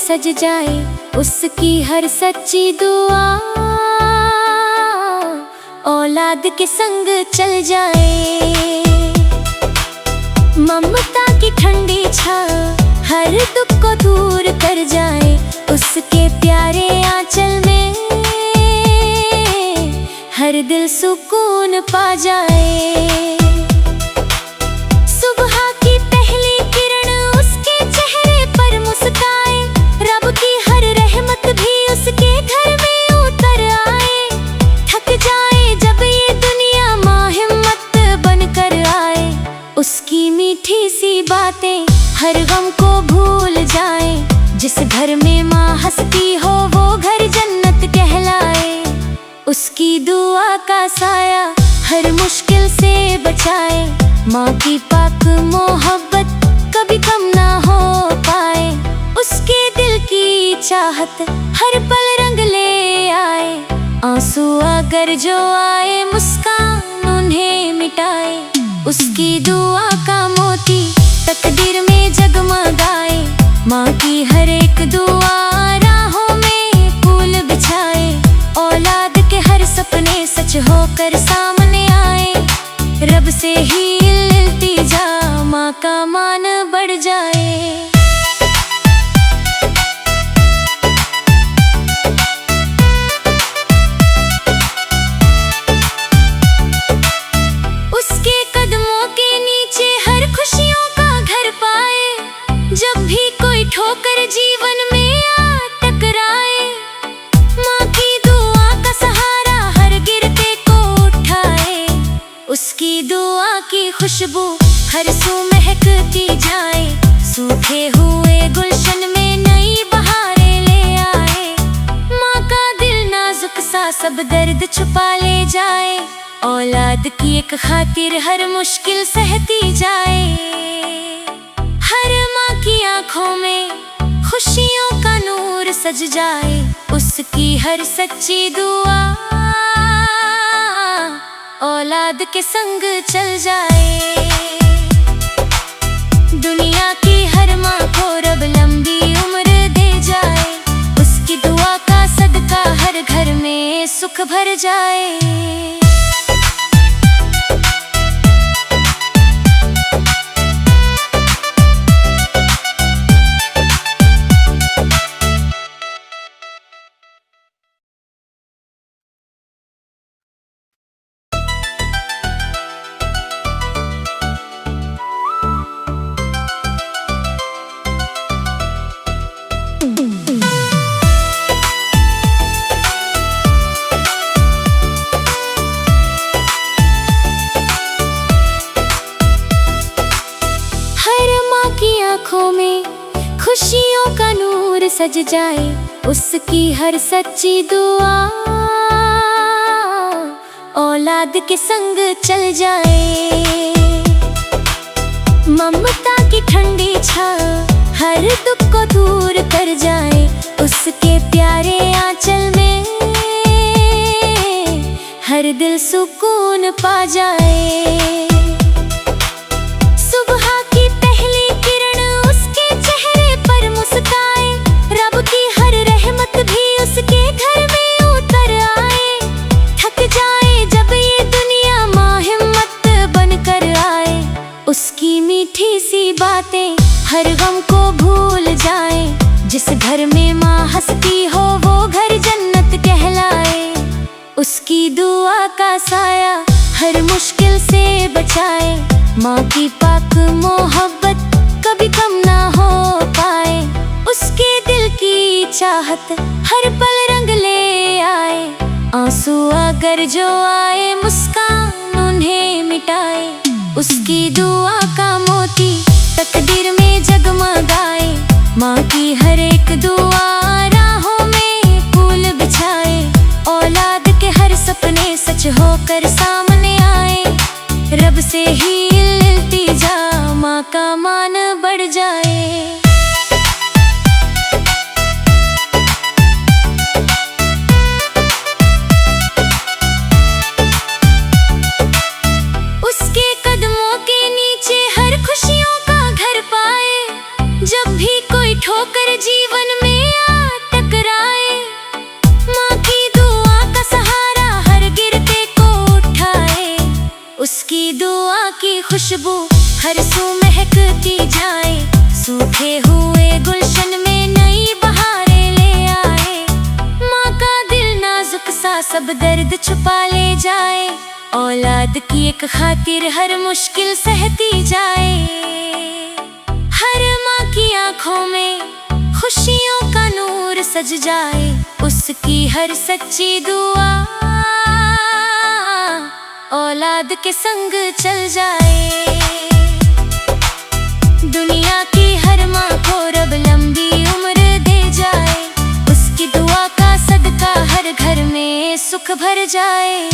सज जाए, उसकी हर सच्ची दुआ औलाद के संग चल जाए। ममता की ठंडी छाँव हर दुख को दूर कर जाए, उसके प्यारे आंचल में हर दिल सुकून पा जाए। सुबह की पहली किरण उसके चेहरे पर मुस्काए, रब की हर रहमत भी उसके घर में उतर आए। थक जाए जब ये दुनिया माँ हिम्मत बनकर आए, उसकी मीठी सी बातें हर गम को भूल जाए। जिस घर में माँ हंसती हो वो घर जन्नत कहलाए, उसकी दुआ का साया हर मुश्किल से बचाए। माँ की पाक मोहब्बत कभी कम ना हो पाए, उसके दिल की चाहत हर पल रंग ले आए। आंसू अगर जो आए मुस्कान उन्हें मिटाए, उसकी दुआ का मोती तकदीर में जगमगाए। माँ की हर एक दुआ राहों में फूल बिछाए, औलाद के हर सपने सच होकर सामने आए। रब से ही इल्तिजा माँ का मान बढ़ जाए। उसके कदमों के नीचे हर खुशियों का घर पाए, जब भी कोई ठोकर जीवन में आ टकराए। माँ की दुआ का सहारा हर गिरते को उठाए, उसकी दुआ की खुशबू हर सू महकती जाए। सूखे हुए गुलशन में नई बहारें ले आए, माँ का दिल नाजुक सा सब दर्द छुपा ले जाए। औलाद की एक खातिर हर मुश्किल सहती जाए, हर माँ की आंखों में खुशियों का नूर सज जाए। उसकी हर सच्ची दुआ औलाद के संग चल जाए। दुनिया की हर माँ को रब लंबी उम्र दे जाए, उसकी दुआ का सदका हर घर में सुख भर जाए। आँखों में खुशियों का नूर सज जाए, उसकी हर सच्ची दुआ औलाद के संग चल जाए। ममता की ठंडी छाँव हर दुख को दूर कर जाए, उसके प्यारे आंचल में हर दिल सुकून पा जाए। उसकी मीठी सी बातें हर गम को भूल जाए। जिस घर में माँ हंसती हो वो घर जन्नत कहलाए, उसकी दुआ का साया हर मुश्किल से बचाए। माँ की पाक मोहब्बत कभी कम ना हो पाए, उसके दिल की चाहत हर पल रंग ले आए। आंसू अगर जो आए मुस्कान उन्हें मिटाए, उसकी दुआ का मोती तकदीर में जगमगाए। माँ की हर एक दुआ राहों में फूल बिछाए, औलाद के हर सपने सच होकर सामने आए। रब से ही इल्तिजा माँ का मान बढ़ जाए। ठोकर जीवन में खुशबू हर सू महकती जाए, सूखे हुए गुलशन में नई बहारें ले आए। माँ का दिल नाजुक सा सब दर्द छुपा ले जाए, औलाद की एक खातिर हर मुश्किल सहती जाए। हर माँ की आंखों में खुशियों का नूर सज जाए, उसकी हर सच्ची दुआ औलाद के संग चल जाए। दुनिया की हर माँ को रब लंबी उम्र दे जाए, उसकी दुआ का सदका हर घर में सुख भर जाए।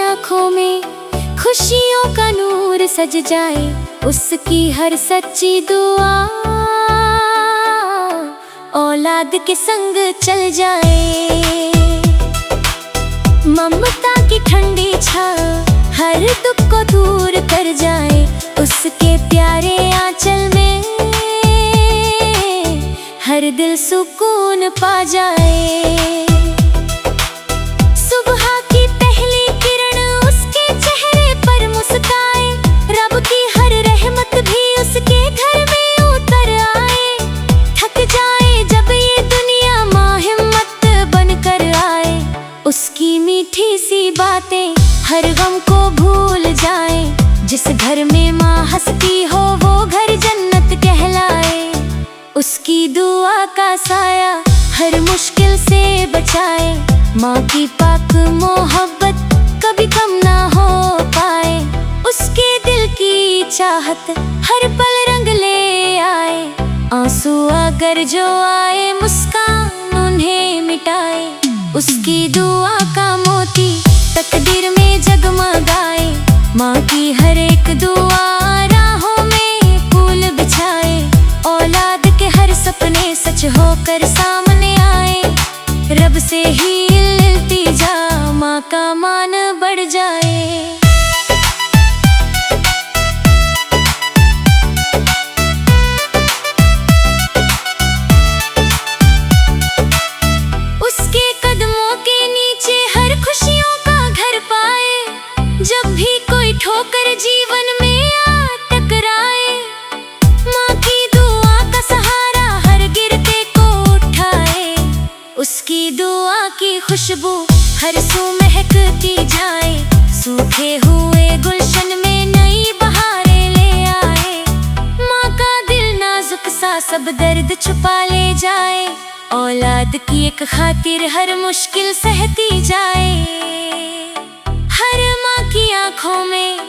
आँखों में खुशियों का नूर सज जाए, उसकी हर सच्ची दुआ औलाद के संग चल जाए। ममता की ठंडी छाँव हर दुख को दूर कर जाए, उसके प्यारे आंचल में हर दिल सुकून पा जाए। उसकी मीठी सी बातें हर गम को भूल जाए, जिस घर में माँ हंसती हो वो घर जन्नत कहलाए। उसकी दुआ का साया हर मुश्किल से बचाए, माँ की पाक मोहब्बत कभी कम ना हो पाए। उसके दिल की चाहत हर पल रंग ले आए, आंसू अगर जो आए मुस्कान उन्हें मिटाए। उसकी दुआ का मोती तकदीर में जगमगाए, माँ की हर एक दुआ राहों में फूल बिछाए। औलाद के हर सपने सच होकर सामने आए, रब से ही इल्तिजा माँ का मान बढ़ जाए। जब भी कोई ठोकर जीवन में आ टकराए, माँ की दुआ का सहारा हर गिरते को उठाए। उसकी दुआ की खुशबू हर सू महकती जाए, सूखे हुए गुलशन में नई बहारें ले आए। माँ का दिल नाजुक सा सब दर्द छुपा ले जाए, औलाद की एक खातिर हर मुश्किल सहती जाए। हर माँ की आंखों में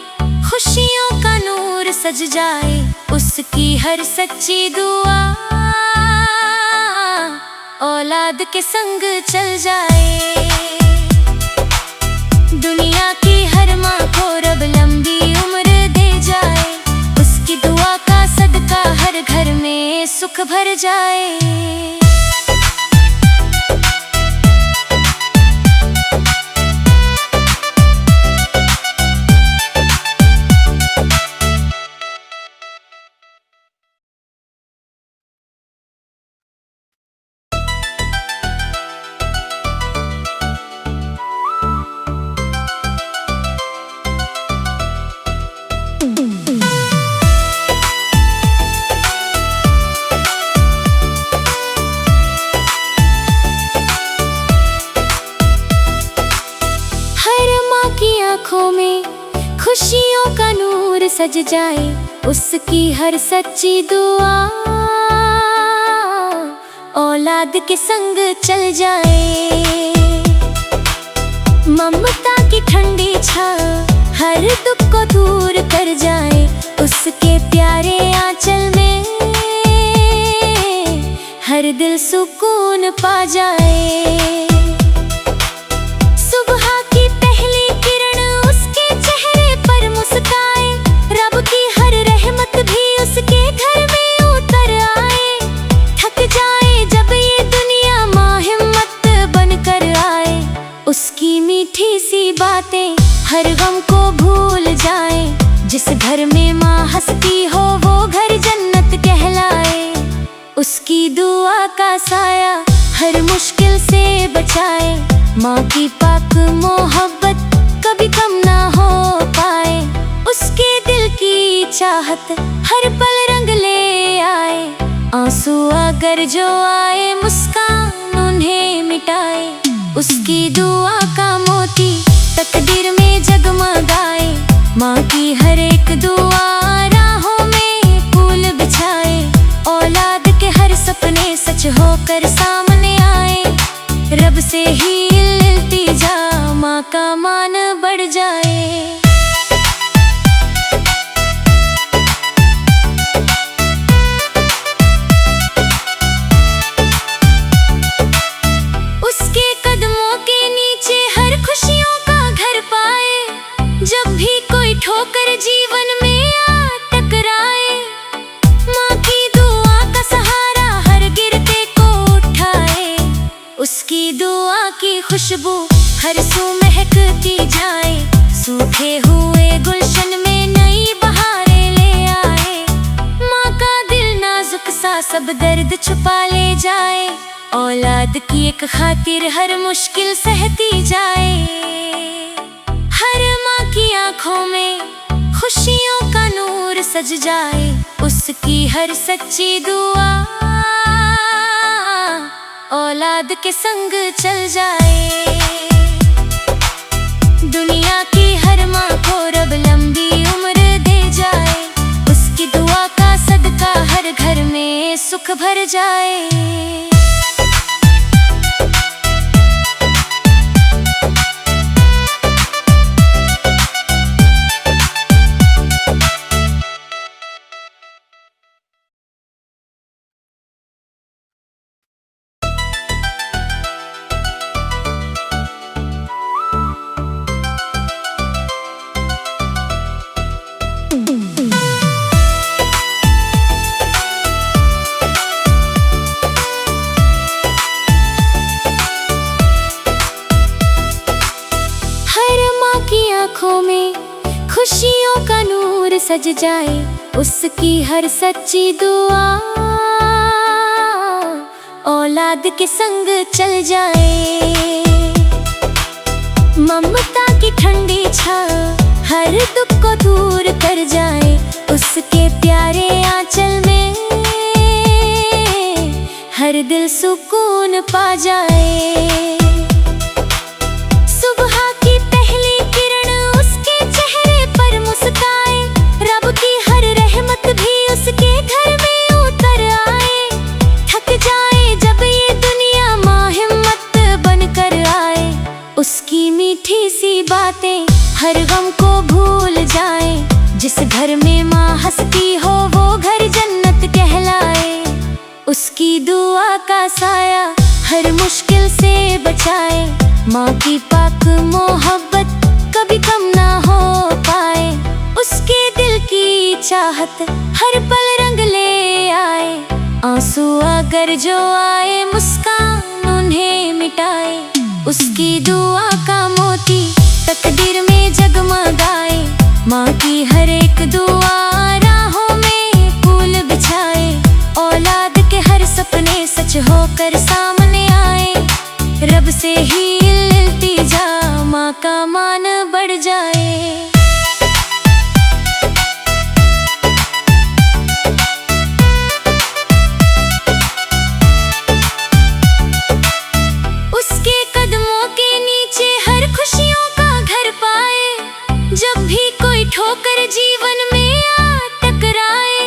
खुशियों का नूर सज जाए, उसकी हर सच्ची दुआ औलाद के संग चल जाए। दुनिया की हर माँ को रब लंबी उम्र दे जाए, उसकी दुआ का सदका हर घर में सुख भर जाए। आँखों में खुशियों का नूर सज जाए, उसकी हर सच्ची दुआ औलाद के संग चल जाए। ममता की ठंडी छाँव हर दुख को दूर कर जाए, उसके प्यारे आंचल में हर दिल सुकून पा जाए। साया हर मुश्किल से बचाए। माँ की पाक मोहब्बत कभी कम ना हो पाए। उसके दिल की चाहत हर पल रंग ले आए। आंसू अगर जो आए मुस्कान उन्हें मिटाए। उसकी दुआ का मोती तकदीर में जगमगाए। माँ की हर एक दुआ राहों में फूल बिछाए। औलाद के हर सपने सच होकर सामने आए। रब से ही इल्तिजा माँ का मान बढ़ जाए। उसके कदमों के नीचे हर खुशियों का घर पाए। जब भी कोई ठोकर जीवन में आ टकराए। माँ की दुआ का सहारा हर गिरते को उठाए। उसकी दुआ की खुशबू हर सू महकती जाए। सूखे हुए गुलशन में नई बहारें ले आए। माँ का दिल नाजुक सा सब दर्द छुपा ले जाए। औलाद की एक खातिर हर मुश्किल सहती जाए। हर माँ की आंखों में खुशियों का नूर सज जाए। उसकी हर सच्ची दुआ औलाद के संग चल जाए। दुनिया की हर माँ को रब लंबी उम्र दे जाए। उसकी दुआ का सदका हर घर में सुख भर जाए। आँखों में खुशियों का नूर सज जाए। उसकी हर सच्ची दुआ औलाद के संग चल जाए। ममता की ठंडी छाँव हर दुख को दूर कर जाए। उसके प्यारे आंचल में हर दिल सुकून पा जाए। उसकी मीठी सी बातें हर गम को भूल जाए। जिस घर में माँ हंसती हो वो घर जन्नत कहलाए। उसकी दुआ का साया हर मुश्किल से बचाए। माँ की पाक मोहब्बत कभी कम ना हो पाए। उसके दिल की चाहत हर पल रंग ले आए। आंसू अगर जो आए मुस्कान उन्हें मिटाए। उसकी दुआ का मोती तकदीर में जगमगाए। माँ की हर एक दुआ राहों में फूल बिछाए। औलाद के हर सपने सच होकर सामने आए। रब से ही इल्तिजा माँ का मान बढ़ जाए। जब भी कोई ठोकर जीवन में आ टकराए।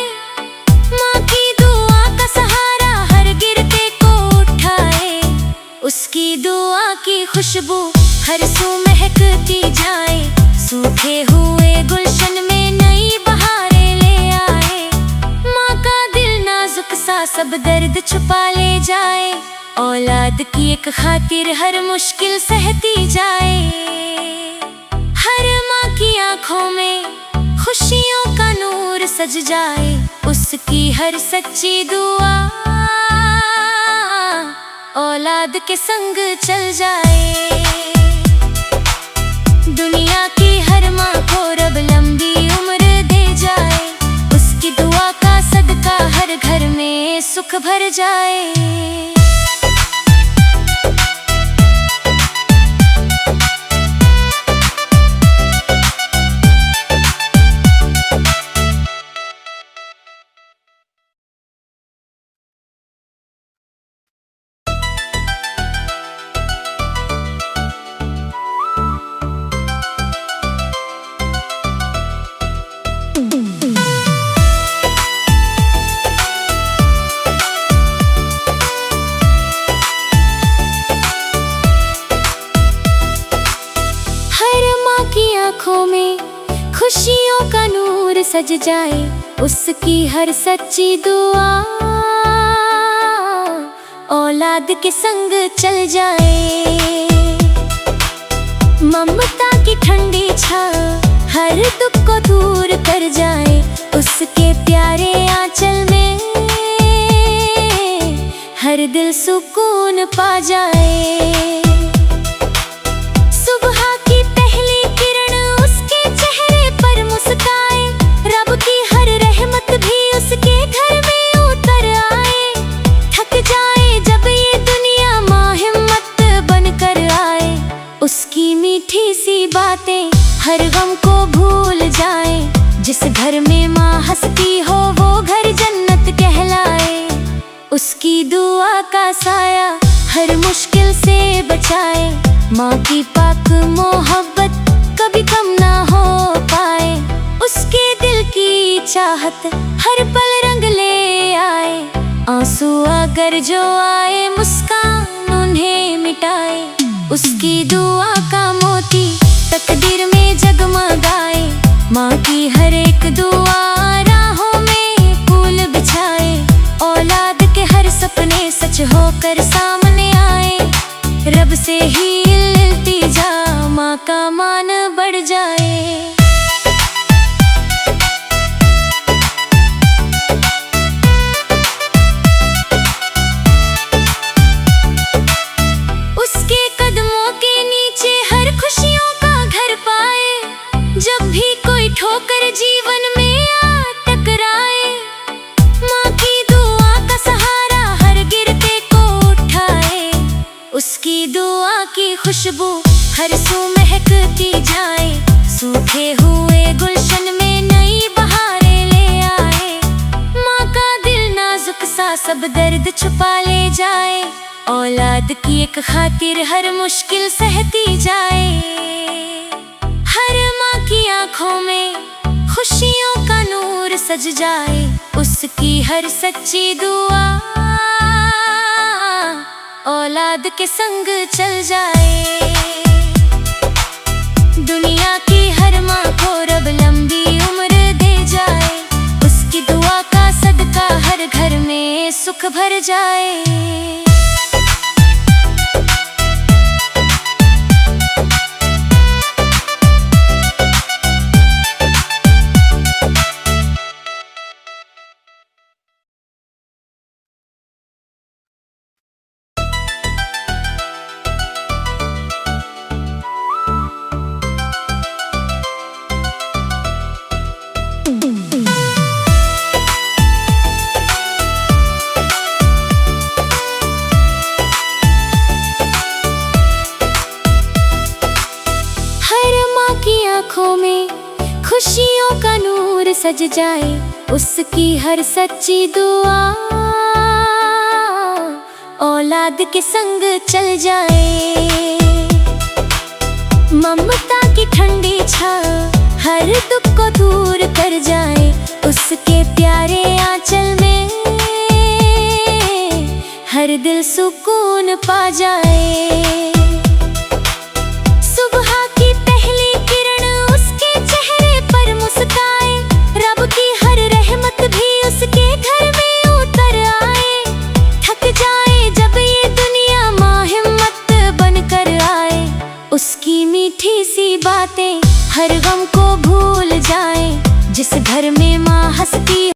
माँ की दुआ का सहारा हर गिरते को उठाए। उसकी दुआ की खुशबू हर सू महकती जाए। सूखे हुए गुलशन में नई बहारें ले आए। माँ का दिल नाजुक सा सब दर्द छुपा ले जाए। औलाद की एक खातिर हर मुश्किल सहती जाए। हर माँ की आँखों में खुशियों का नूर सज जाए। उसकी हर सच्ची दुआ औलाद के संग चल जाए। दुनिया की हर माँ को रब लंबी उम्र दे जाए। उसकी दुआ का सदका हर घर में सुख भर जाए। सज जाए, उसकी हर सच्ची दुआ औलाद के संग चल जाए। ममता की ठंडी छाँव हर दुख को दूर कर जाए, उसके प्यारे आंचल में हर दिल सुकून पा जाए। सुबह की पहली किरण उसके चेहरे पर मुस्काए, रब की हर रहमत भी उसके घर में उतर आए। थक जाए जब ये दुनिया, माँ हिम्मत बनकर आए, उसकी मीठी सी बातें हर गम को भूल जाए। जिस घर में माँ हंसती हो वो घर जन्नत कहलाए, उसकी दुआ का साया हर मुश्किल से बचाए। माँ की पाक मोहब्बत कभी कम ना हो पाए, उसके दिल की चाहत हर पल रंग ले आए। आंसू अगर जो आए मुस्कान उन्हें मिटाए, उसकी दुआ का मोती तकदीर में जगमगाए। माँ की हर एक दुआ राहों में फूल बिछाए, औलाद के हर सपने सच होकर सामने आए। रब से ही इल्तिजा, माँ का मान बढ़ जाए। उसके कदमों के नीचे हर खुशियों का घर पाए, जब भी कोई ठोकर जीवन में आ टकराए। माँ की दुआ का सहारा हर गिरते को उठाए, उसकी दुआ की खुशबू हर सू महकती जाए। सूखे हुए गुलशन में नई बहारें ले आए, माँ का दिल नाजुक सा सब दर्द छुपा ले जाए। औलाद की एक खातिर हर मुश्किल सहती जाए, हर माँ की आंखों में खुशियों का नूर सज जाए। उसकी हर सच्ची दुआ औलाद के संग चल जाए। दुनिया की हर माँ को रब लंबी उम्र दे जाए, उसकी दुआ का सदका हर घर में सुख भर जाए। आँखों में खुशियों का नूर सज जाए, उसकी हर सच्ची दुआ औलाद के संग चल जाए। ममता की ठंडी छाँव हर दुख को दूर कर जाए, उसके प्यारे आंचल में हर दिल सुकून पा जाए। उसकी मीठी सी बातें हर गम को भूल जाए, जिस घर में माँ हंस